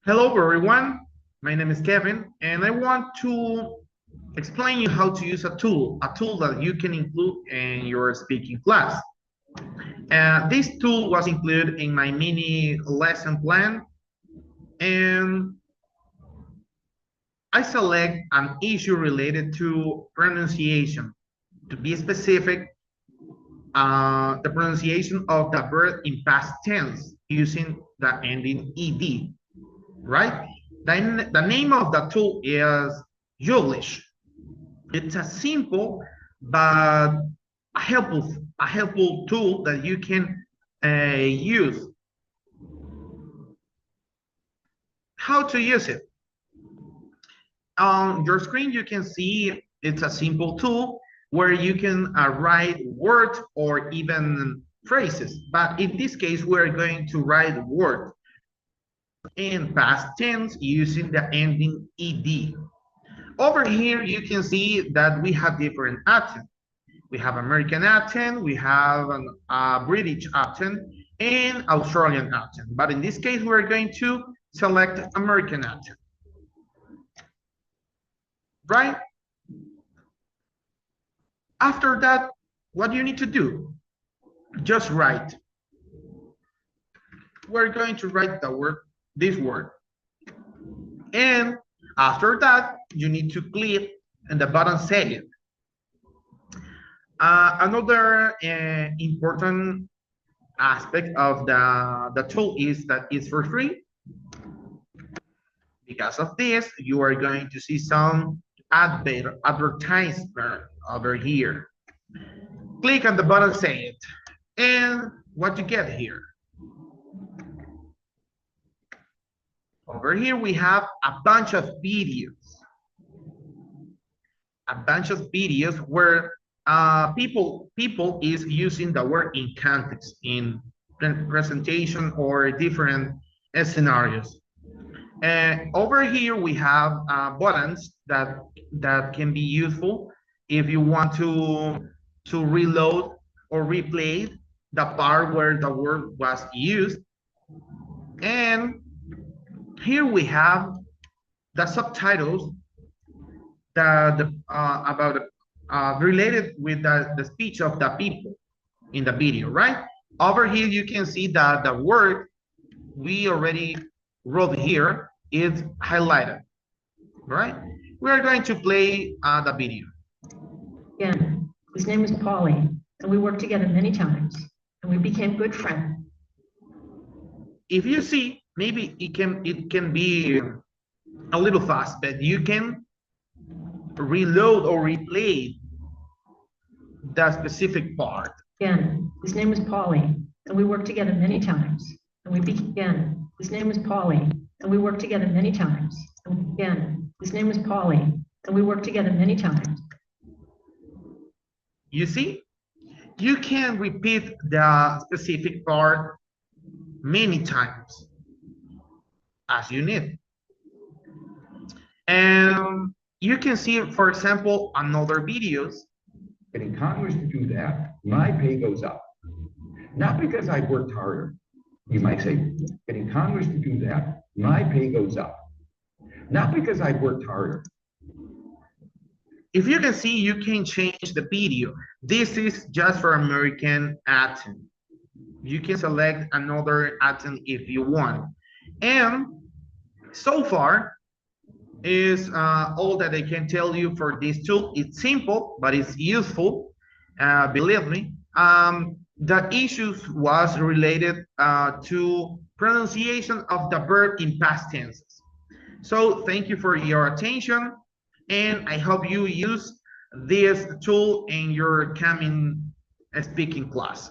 Hello everyone, my name is Kevin and I want to explain you how to use a tool that you can include in your speaking class. This tool was included in my mini lesson plan, and I select an issue related to pronunciation. To be specific, the pronunciation of the verb in past tense using the ending ed, right? The name of the tool is YouGlish. It's a simple but a helpful tool that you can use. How to use it? On your screen, you can see it's a simple tool where you can write words or even phrases. But in this case, we're going to write words in past tense using the ending ed. Over here, you can see that we have different accents. We have American accent, we have a British accent, and Australian accent. But in this case, we're going to select American accent. Right? After that, what do you need to do? Just write. We're going to write this word. And after that, you need to click on the button Save It. Another important aspect of the tool is that it's for free. Because of this, you are going to see some advertisement over here. Click on the button Save It. And what you get here? Over here, we have a bunch of videos. A bunch of videos where people is using the word in context, in presentation or different scenarios. And over here we have buttons that can be useful if you want to reload or replay the part where the word was used. And here we have the subtitles that about related with the speech of the people in the video, right? Over here you can see that the word we already wrote here is highlighted, right? We are going to play the video. Again, his name is Polly, and we worked together many times, and we became good friends. If you see, maybe it can be a little fast, but you can reload or replay the specific part. Again, his name is Polly, and we worked together many times, and we began. His name is Polly, and we worked together many times. And again, his name is Polly, and we worked together many times. You see, you can repeat the specific part many times as you need. And you can see, for example, another videos. Getting Congress to do that, my pay goes up. Not because I've worked harder. You might say, getting Congress to do that, my pay goes up. Not because I've worked harder. If you can see, you can change the video. This is just for American accent. You can select another accent if you want. And so far is all that I can tell you for this tool. It's simple, but it's useful. Believe me. The issues was related to pronunciation of the verb in past tenses. So thank you for your attention, and I hope you use this tool in your coming speaking class.